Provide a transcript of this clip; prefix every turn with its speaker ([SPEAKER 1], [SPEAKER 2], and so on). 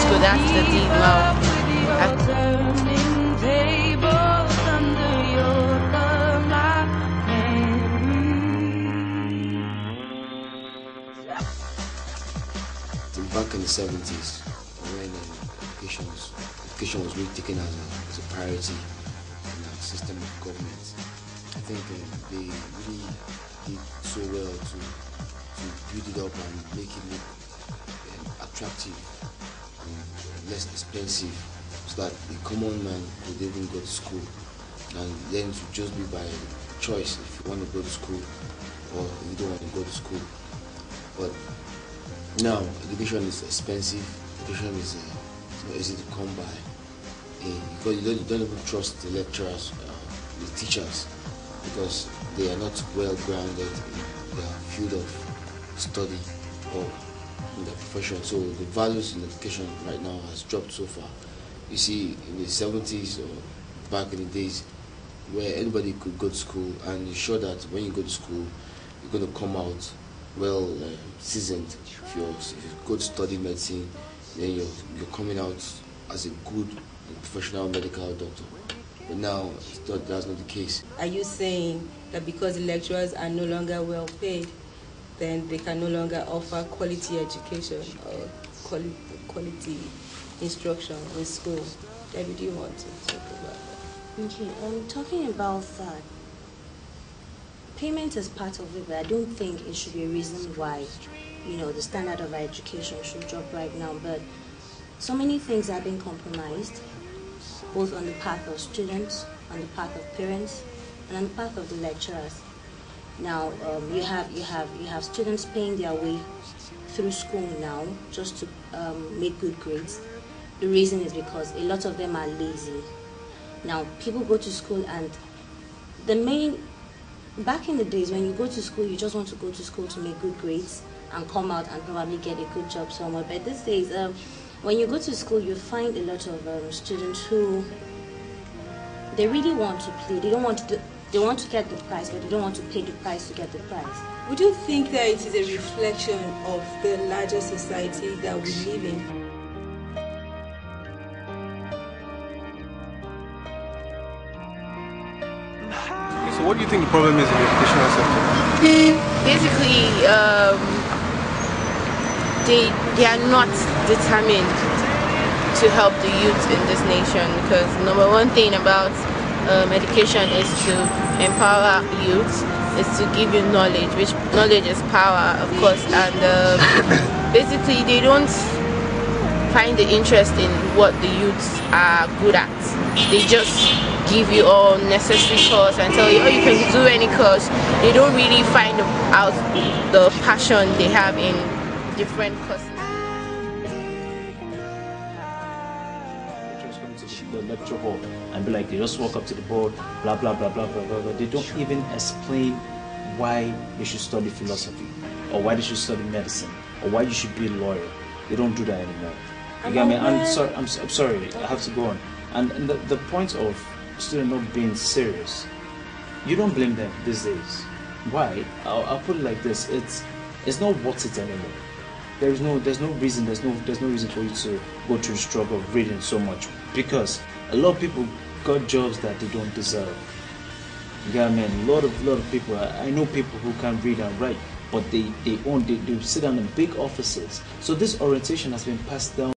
[SPEAKER 1] school. That's the thing now.
[SPEAKER 2] Back in the 70s, when education was really taken as a priority in our system of government, I think they really did so well to build it up and make it look attractive and less expensive, so that the common man could even go to school, and then to just be by choice if you want to go to school or if you don't want to go to school. But now, education is expensive. Education is not easy to come by, because you don't even trust the lecturers, the teachers, because they are not well grounded in their field of study or in their profession. So the values in education right now has dropped so far. You see, in the 70s or back in the days, where anybody could go to school, and you're sure that when you go to school, you're going to come out well seasoned. If you go to study medicine, then you're coming out as a good and professional medical doctor. But now that's not the case.
[SPEAKER 3] Are you saying that because the lecturers are no longer well paid, then they can no longer offer quality education or quality instruction in school? Debbie, do you want to talk about that?
[SPEAKER 4] Okay, talking about that, payment is part of it, but I don't think it should be a reason why, the standard of our education should drop right now. But so many things are being compromised, both on the part of students, on the part of parents, and on the part of the lecturers. Now, you have students paying their way through school now just to make good grades. The reason is because a lot of them are lazy. Now, people go to school, and back in the days when you go to school, you just want to go to school to make good grades and come out and probably get a good job somewhere. But these days, when you go to school, you find a lot of students who, they really want to play. They want to get the prize, but they don't want to pay the price to get the prize.
[SPEAKER 3] Would you think that it is a reflection of the larger society that we live in?
[SPEAKER 5] So what do you think the problem is in the educational sector?
[SPEAKER 1] Basically, they are not determined to help the youth in this nation, because number one thing about education is to empower youth, is to give you knowledge, which knowledge is power, of course, and basically they don't find the interest in what the youths are good at. They just give you all necessary course and tell you, oh, you can do any course. They don't really find out the passion they have in different courses.
[SPEAKER 6] Lecturers come to the lecture hall and be like, they just walk up to the board, blah blah blah blah blah blah blah. They don't even explain why they should study philosophy, or why they should study medicine, or why you should be a lawyer. They don't do that anymore. You get me? I'm sorry, I have to go on. And the point of students not being serious, you don't blame them these days. Why? I'll put it like this: it's not worth it anymore. There's no reason. There's no reason for you to go through the struggle of reading so much, because a lot of people got jobs that they don't deserve. You get me? A lot of people. I know people who can read and write, but they sit down in big offices. So this orientation has been passed down